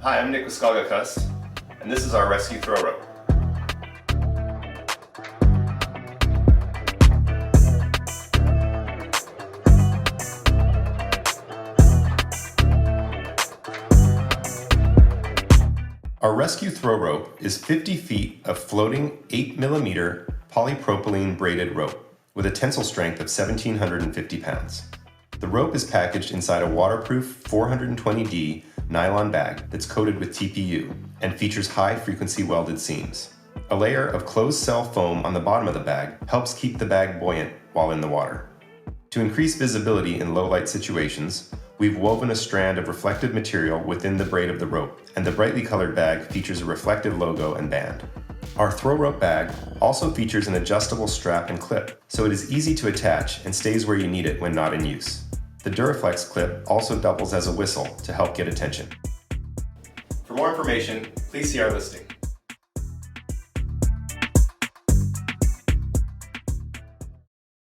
Hi, I'm Nick with Skog at Kust, and this is our rescue throw rope. Our rescue throw rope is 50 feet of floating 8mm polypropylene braided rope with a tensile strength of 1,750 pounds. The rope is packaged inside a waterproof 420D nylon bag that's coated with TPU and features high-frequency welded seams. A layer of closed-cell foam on the bottom of the bag helps keep the bag buoyant while in the water. To increase visibility in low-light situations, we've woven a strand of reflective material within the braid of the rope, and the brightly colored bag features a reflective logo and band. Our throw rope bag also features an adjustable strap and clip, so it is easy to attach and stays where you need it when not in use. The Duraflex clip also doubles as a whistle to help get attention. For more information, please see our listing.